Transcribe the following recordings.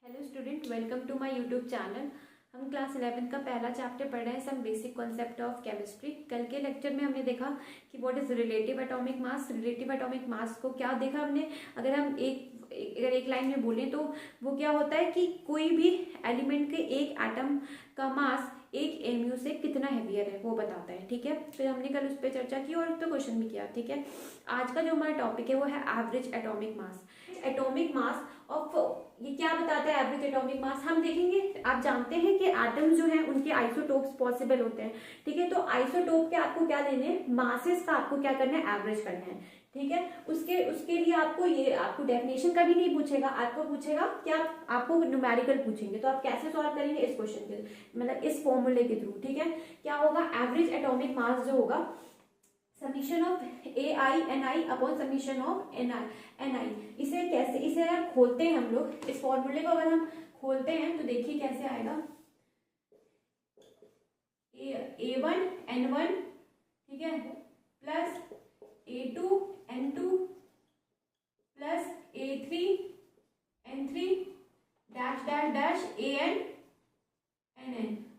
Hello student, welcome to my YouTube channel. हम class 11 का पहला चैप्टर पढ़ रहे हैं, some basic concept of chemistry. कल के लेक्चर में हमने देखा कि what is relative atomic mass. Relative atomic mass को क्या देखा हमने, अगर हम एक लाइन में बोलें तो वो क्या होता है कि कोई भी एलिमेंट के एक एटम का मास एक mu से कितना हैवियर है वो बताता है। ठीक है, फिर हमने कल उस पर चर्चा की और तो क्वेश्चन भी किया। ठीक है, आज का जो हमारा टॉपिक है वो है average atomic mass. Atomic mass of, ये क्या बताता है एवरेज एटॉमिक मास, हम देखेंगे। आप जानते हैं कि एटम जो है उनके आइसोटोप्स पॉसिबल होते हैं। ठीक है, तो आइसोटोप के आपको क्या देने हैं, मासेस का आपको क्या करना है, एवरेज करना है। ठीक है, उसके लिए आपको डेफिनेशन कभी नहीं पूछेगा, आपको पूछेगा क्या, आपको न्यूमेरिकल पूछेंगे। तो आप कैसे सॉल्व करेंगे इस क्वेश्चन के, मतलब इस फॉर्मूले के थ्रू। ठीक है, क्या होगा, एवरेज एटॉमिक मास जो होगा summation of AiNi upon summation of Ni। इसे अगर खोलते हैं हम लोग, इस फॉर्मूले को अगर हम खोलते हैं तो देखिए कैसे आएगा। A1N1, ठीक है, plus A2N2 plus A3N3 dash dash dash AN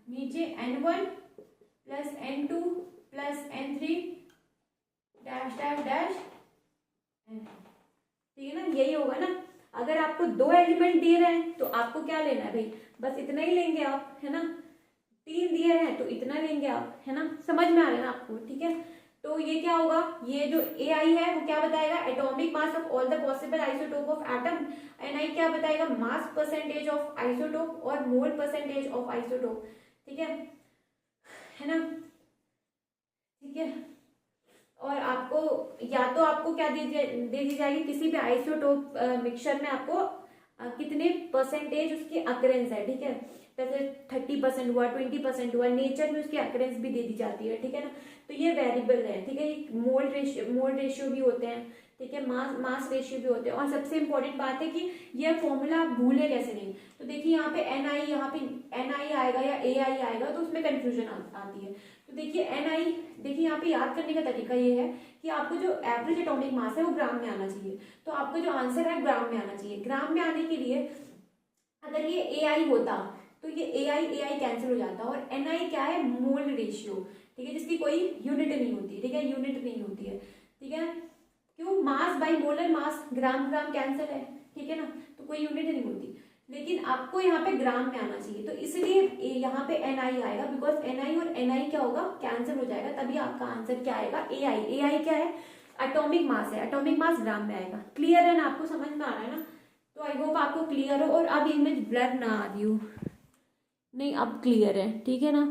नीचे N1 plus N2 plus N3 dash dash dash. ठीक है ना, यही होगा ना। अगर आपको दो एलिमेंट दिए रहे हैं तो आपको क्या लेना है भाई, बस इतना ही लेंगे आप, है ना। तीन दिए हैं तो इतना लेंगे आप, है ना। समझ में आ रहा है ना आपको। ठीक है, तो ये क्या होगा, ये जो AI है वो क्या बताएगा, atomic mass of all the possible isotope of atom. Ni क्या बताएगा, मास परसेंटेज ऑफ आइसोटोप और मोल परसेंटेज ऑफ आइसोटोप। ठीक है ना। ठीक है, और आपको या तो आपको क्या दे दी जाएगी, किसी भी आइसोटोप मिक्सचर में आपको कितने परसेंटेज उसकी अकरेंस है। ठीक है, जैसे 30% हुआ, 20% हुआ, नेचर में उसकी अकरेंस भी दे दी जाती है। ठीक है ना, तो ये वेरिएबल है। ठीक है, मोल रेशियो भी होते हैं। ठीक है, मास रेशियो भी होते हैं। और सबसे इंपॉर्टेंट बात है कि यह फॉर्मूला आप भूले कैसे नहीं। तो देखिए यहाँ पे Ni आएगा या AI आएगा तो उसमें कंफ्यूजन आती है। तो देखिए Ni, देखिए यहाँ पे याद करने का तरीका ये है कि आपको जो एवरेज एटॉमिक मास है वो ग्राम में आना चाहिए। तो आपका जो आंसर है ग्राम में आना चाहिए। ग्राम में आने के लिए अगर ये AI होता तो ये AI कैंसिल हो जाता, और Ni क्या है, मोल रेशियो। ठीक है, जिसकी कोई यूनिट नहीं होती। ठीक है, यूनिट नहीं होती है। ठीक है, क्यों, mass by molar mass, gram gram cancel है। ठीक है ना, तो कोई यूनिट नहीं होती। लेकिन आपको यहाँ पे ग्राम में आना चाहिए, तो इसलिए यहाँ पे Ni आएगा, बिकॉज Ni और Ni क्या होगा, कैंसिल हो जाएगा, तभी आपका आंसर क्या आएगा, AI क्या है, एटॉमिक मास है। एटॉमिक मास ग्राम में आएगा। क्लियर है ना, आपको समझ में आ रहा है ना। तो आई होप आपको क्लियर हो, और अब इमेज ब्लर ना आ रही हो। नहीं, अब क्लियर है, ठीक है ना।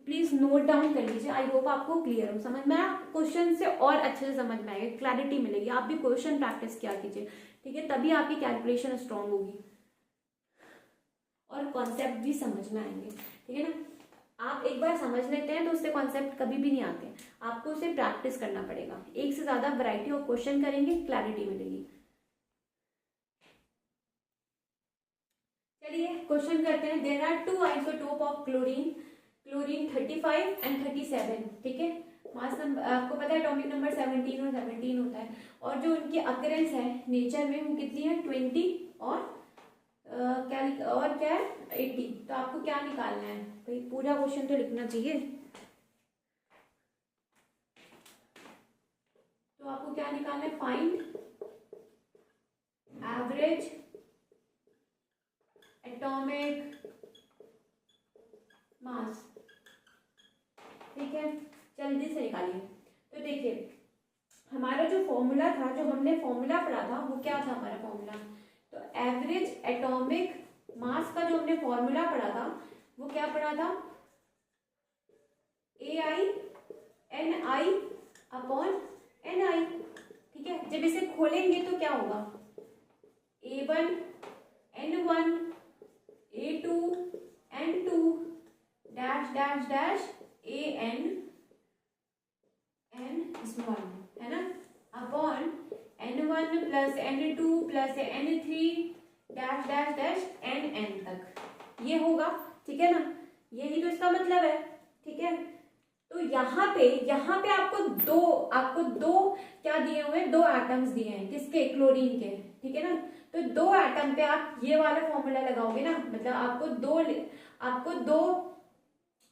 प्लीज नोट डाउन कर लीजिए। आई होप आपको क्लियर हो, समझ में आया, क्वेश्चन से और अच्छे से समझ में आएगा, क्लैरिटी मिलेगी। आप भी क्वेश्चन प्रैक्टिस किया कीजिए। ठीक है, तभी आपकी कैलकुलेशन स्ट्रांग होगी और कॉन्सेप्ट भी समझ में आएंगे। ठीक है ना, आप एक बार समझ लेते हैं तो उससे कॉन्सेप्ट कभी भी नहीं आते, आपको उसे प्रैक्टिस करना पड़ेगा। एक से ज्यादा वैरायटी ऑफ क्वेश्चन करेंगे, क्लैरिटी मिलेगी। चलिए क्वेश्चन करते हैं। There are two isotope of chlorine 35 and 37। ठीक है, मास नंबर आपको पता है, एटॉमिक नंबर 17 और 17 होता है, और जो उनकी अकरेंस है नेचर में वो कितनी है, 20 और क्या है 80। तो आपको क्या निकालना है भाई, पूरा क्वेश्चन तो लिखना चाहिए। तो आपको क्या निकालना है, फाइंड एवरेज एटॉमिक मास। ठीक है, जल्दी से निकालिए। तो देखिए हमारा जो फॉर्मूला था, जो हमने फॉर्मूला पढ़ा था, वो क्या था हमारा फॉर्मूला, तो एवरेज एटॉमिक मास का जो हमने फॉर्मूला पढ़ा था वो क्या पढ़ा था, AiNi अपॉन Ni। ठीक है, जब इसे खोलेंगे तो क्या होगा, A1N1 A2N2 dash dash dash AN small, है ना, upon N1 plus N2 plus N3 dash dash dash NN तक, ये होगा। ठीक है ना, यही तो इसका मतलब है। ठीक है, तो तो यहाँ पे आपको दो क्या दिए हुए हैं, दो एटम्स दिए हैं, किसके, क्लोरीन के, ठीक है ना। तो दो एटम पे आप ये वाला फॉर्मूला लगाओगे ना, मतलब आपको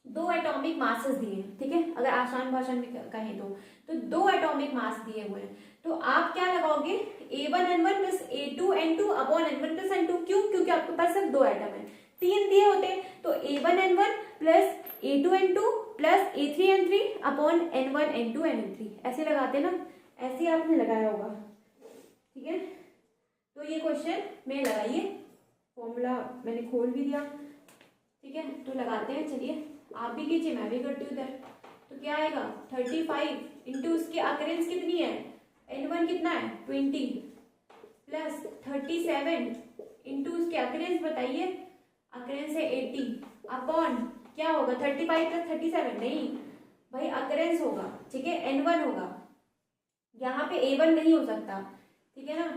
दो एटॉमिक मासेस दिए हैं, ठीक है, अगर आसान भाषा में कहें तो दो एटॉमिक मास दिए हुए हैं, तो आप क्या लगाओगे, A1N1 plus A2N2 upon N1 plus N2। क्यों, क्योंकि आपके पास सिर्फ दो एटम है, तीन दिए होते तो A1N1 plus A2N2 plus A3N3 upon N1N2 N3 ऐसे लगाते ना, ऐसे आपने लगाया होगा, ठीक है। तो ये क्वेश्चन में लगाइए, फॉर्मूला मैंने खोल भी दिया, ठीक है, तो लगाते हैं, चलिए आप भी कीजिए, मैं भी करती हूँ इधर। तो क्या आएगा, 35 इंटू उसकी अकरेंस कितनी है, N1 कितना है 20 प्लस 37 इंटू उसकी अकरेंस बताइए, अकरेंस है 80 अपॉन क्या होगा 35 प्लस 37, नहीं भाई अकरेंस होगा, ठीक है, N1 होगा, यहाँ पे A1 नहीं हो सकता, ठीक है ना।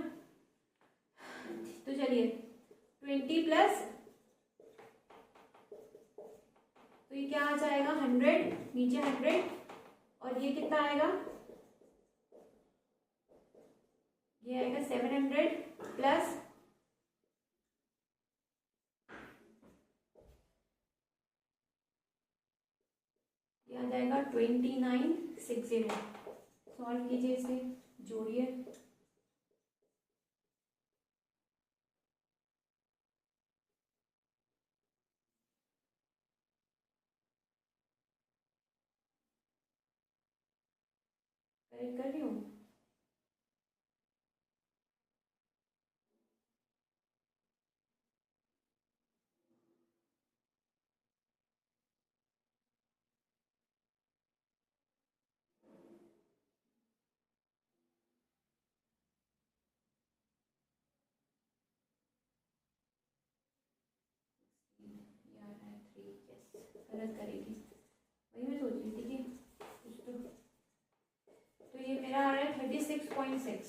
तो चलिए 20 प्लस, तो ये क्या आ जाएगा 100, नीचे 100, और ये कितना आएगा, ये आएगा 700 प्लस ये आ जाएगा 2960। सॉल्व कीजिए, इसे जोड़िए, करेक्ट कर रही हूँ। गलत करेगी, वही मैं सोच रही थी कि तो ये मेरा आ रहा है 36.6,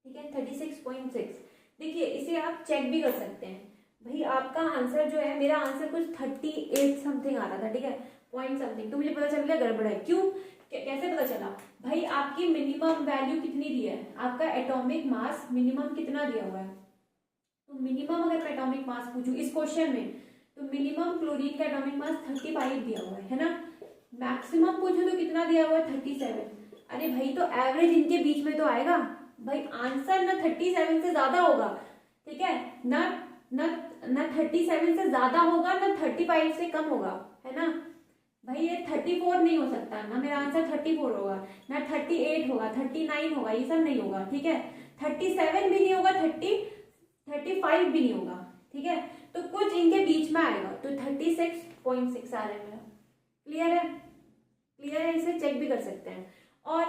ठीक है 36.6। देखिए इसे आप चेक भी कर सकते हैं, भाई आपका आंसर जो है, मेरा आंसर कुछ 38 समथिंग आ रहा था, ठीक है, पॉइंट समथिंग, तो मुझे पता चल गया गड़बड़ है। क्यों, कैसे पता चला, भाई आपकी मिनिमम वैल्यू कितनी दी है, आपका एटॉमिक मास मिनिमम कितना दिया हुआ है, तो मिनिमम अगर मैं एटॉमिक मास पूछूं इस क्वेश्चन में, तो मिनिमम क्लोरीन का एटॉमिक मास 35 दिया हुआ है ना, मैक्सिमम पूछो तो कितना दिया हुआ है 37। अरे भाई तो एवरेज इनके बीच में तो आएगा, भाई आंसर ना 37 से ज्यादा होगा, ठीक है, ना ना ना 37 से ज्यादा होगा, ना 35 से कम होगा, है ना। भाई ये 34 नहीं हो सकता ना, मेरा आंसर 34 होगा, ना 38 होगा, 39 होगा, ये सब नहीं होगा, ठीक है, 37 भी नहीं होगा, 35 भी नहीं होगा, ठीक है, तो कुछ इनके बीच में आएगा, तो 36.6 आ रहा है मेरा। क्लियर है, क्लियर है, इसे चेक भी कर सकते हैं। और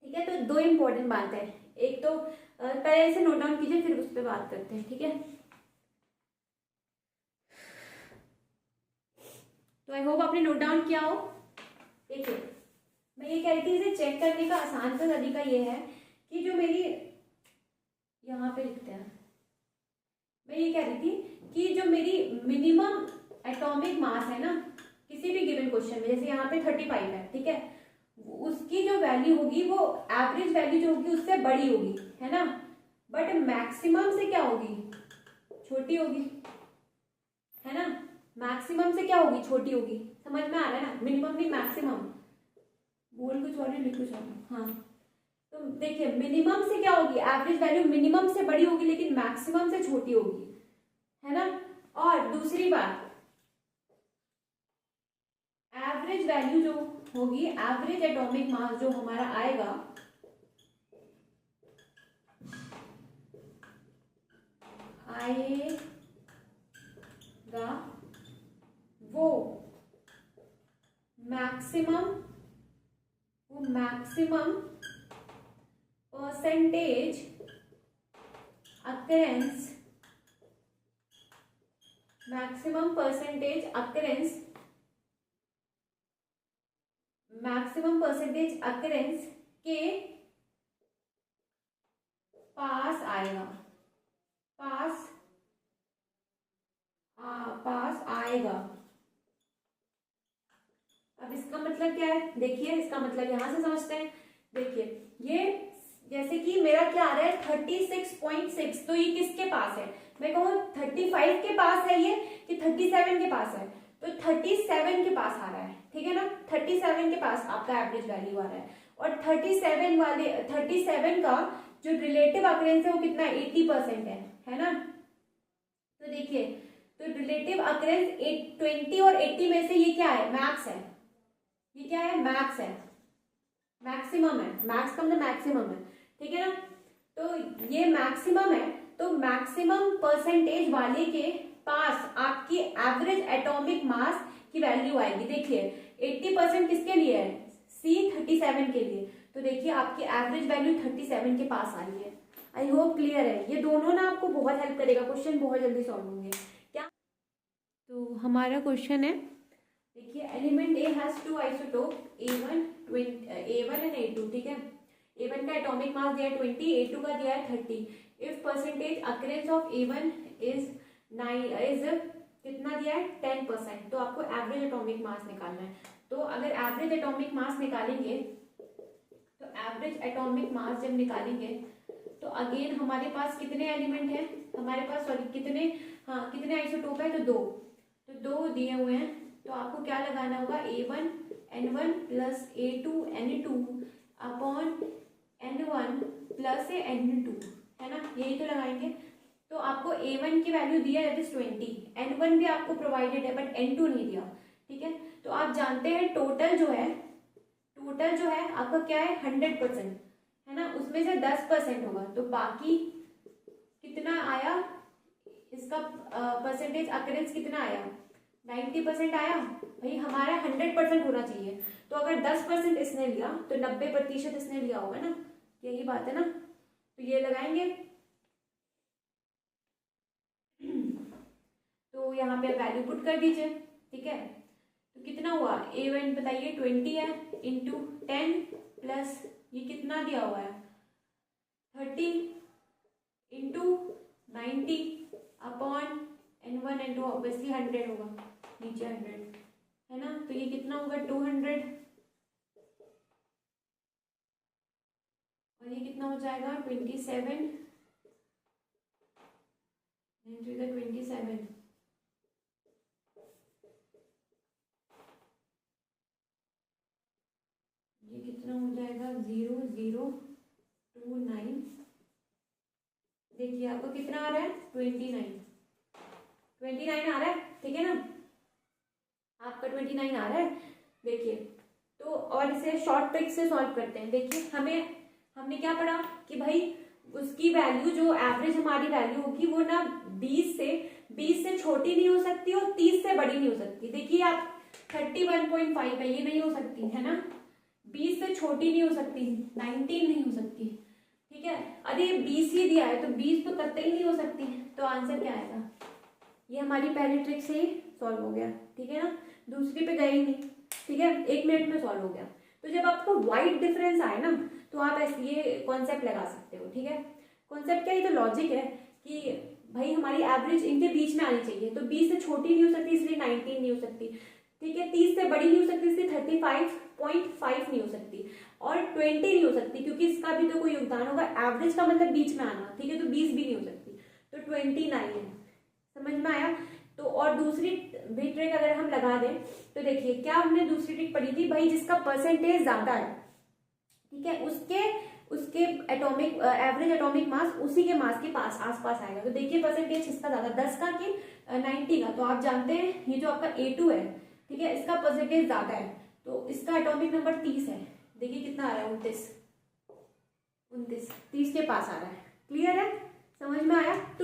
ठीक है, तो दो इंपॉर्टेंट बात है, एक तो पहले इसे नोट डाउन कीजिए, फिर उस पर बात करते हैं, ठीक है। तो आई होप आपने नोट डाउन किया हो। देखिए मैं ये कह रही थी, इसे चेक करने का आसान सा तरीका ये है कि जो मेरी यहाँ पे लिखते हैं, मैं ये कह रही थी कि जो मेरी मिनिमम एटॉमिक मास है ना किसी भी गिवन क्वेश्चन में, जैसे यहाँ पे 35 है, ठीक है, उसकी जो वैल्यू होगी वो एवरेज वैल्यू जो होगी उससे बड़ी होगी, है ना, बट मैक्सिमम से क्या होगी, छोटी होगी, है ना, मैक्सिमम से क्या होगी, छोटी होगी। समझ में आ रहा है ना, मिनिमम नहीं मैक्सिमम, बोल कुछ और लिख कुछ और। हाँ तो देखिए मिनिमम से क्या होगी, एवरेज वैल्यू मिनिमम से बड़ी होगी लेकिन मैक्सिमम से छोटी होगी, है ना। और दूसरी बात, एवरेज वैल्यू जो होगी, एवरेज एटॉमिक मास जो हमारा आएगा, वो maximum percentage occurrence, maximum percentage occurrence के पास आएगा, पास आएगा। अब अब इसका मतलब क्या है, देखिए इसका मतलब यहां से समझते हैं। देखिए ये जैसे कि मेरा क्या आ रहा है 36.6, तो ये किसके पास है, मैं कहूँ 35 के पास है ये कि 37 के पास है, तो 37 के पास आ रहा है, ठीक है ना। 37 के पास आपका एवरेज वैल्यू आ रहा है, और 37 का जो रिलेटिव अकरेंस है वो कितना है, 80% है ना। तो देखिए, तो रिलेटिव अकरेंस 20 और 80 में से ये क्या है, मैक्स है, ये क्या है, मैक्स है, मैक्सिमम है, मैक्स का मतलब मैक्सिमम है, ठीक है ना। तो ये मैक्सिमम है, तो मैक्सिमम परसेंटेज वाले के पास आपकी एवरेज एटॉमिक मास की वैल्यू आएगी। देखिए 80% किसके लिए है, C37 के लिए, तो देखिए आपकी एवरेज वैल्यू 37 के पास आ रही है। आई होप क्लियर है, ये दोनों ना आपको बहुत हेल्प करेगा, क्वेश्चन बहुत जल्दी सॉल्व होंगे क्या। तो हमारा क्वेश्चन है, देखिए element A has two isotope A1 and A2, ठीक है। A1 का एटॉमिक मास दिया है 20, A2 का दिया है 30। If percentage occurrence of A1 is कितना दिया है 10%, तो आपको एवरेज एटॉमिक मास निकालना है। तो अगर एवरेज एटॉमिक मास निकालेंगे, तो एवरेज एटॉमिक मास जब निकालेंगे तो अगेन हमारे पास कितने एलिमेंट हैं, हमारे पास सॉरी कितने आइसोटोप है, तो दो दिए हुए हैं। तो आपको क्या लगाना होगा, A1N1 plus A2 N2 upon N1 plus N2, है ना, यही तो लगाएंगे। तो आपको A1 की वैल्यू दिया है 20, N1 भी आपको प्रोवाइडेड है बट N2 नहीं दिया, ठीक है। तो आप जानते हैं टोटल जो है आपका क्या है 100%, है ना, उसमें से 10% होगा, तो बाकी कितना आया, इसका परसेंटेज अकरेंस कितना आया, 90% आया। भाई हमारा 100% होना चाहिए, तो अगर 10% इसने लिया तो 90% इसने लिया होगा ना, यही बात है ना। तो ये लगाएंगे, तो यहाँ पे वैल्यू पुट कर दीजिए, ठीक है। तो कितना हुआ, A1 बताइए 20 है, इंटू 10 प्लस ये कितना दिया हुआ है 30 into 90 upon N1 N2 obviously 100 होगा, नीचे 100 है ना, तो ये कितना होगा 200, और ये कितना हो जाएगा 27 into the 27, ये कितना हो जाएगा 0029। देखिए आपको कितना आ रहा है 29 आ रहा है, ठीक है ना, आपका 29 आ रहा है। देखिए तो और इसे शॉर्ट ट्रिक से सॉल्व करते हैं। देखिए हमने क्या पढ़ा कि भाई उसकी वैल्यू जो एवरेज हमारी वैल्यू होगी वो ना 20 से छोटी नहीं हो सकती और 30 से बड़ी नहीं हो सकती। देखिए आप 31.5 है, ये नहीं हो सकती, है ना, 20 से छोटी नहीं हो सकती, 19 नहीं हो सकती, ठीक है। अरे 20 ही दिया है तो 20 तो कतई नहीं हो सकती, तो आंसर क्या आएगा, ये हमारी पहली ट्रिक से ही सॉल्व हो गया, ठीक है ना, दूसरी पे गए ही नहीं, ठीक है, 1 मिनट में सॉल्व हो गया। तो जब आपको वाइड डिफरेंस आए ना तो आप ऐसे ये कॉन्सेप्ट लगा सकते हो, ठीक है। कॉन्सेप्ट क्या, ये तो लॉजिक है कि भाई हमारी एवरेज इनके बीच में आनी चाहिए, तो 20 से छोटी नहीं हो सकती इसलिए 19 नहीं हो सकती, ठीक है, 30 से बड़ी नहीं हो सकती इसलिए 35.5 नहीं हो सकती, और 20 नहीं हो सकती क्योंकि इसका भी तो कोई योगदान होगा, एवरेज का मतलब बीच में आना, ठीक है, तो 20 भी नहीं हो सकती, तो 29 है। समझ में आया। तो और दूसरी भी ट्रिक अगर हम लगा दें तो देखिए क्या हमने दूसरी ट्रिक पढ़ी थी, भाई जिसका परसेंटेज ज्यादा है, ठीक है, उसके एटॉमिक एवरेज एटॉमिक मास उसी के मास के पास आसपास आएगा। तो देखिए परसेंटेज किसका ज्यादा, 10 का कि 90 का, तो आप जानते हैं ये जो आपका A2 है, ठीक है, इसका परसेंटेज ज्यादा है, तो इसका एटॉमिक नंबर 30 है। देखिए कितना आ रहा है 29 30 के पास आ रहा है। क्लियर है, समझ में आया। तो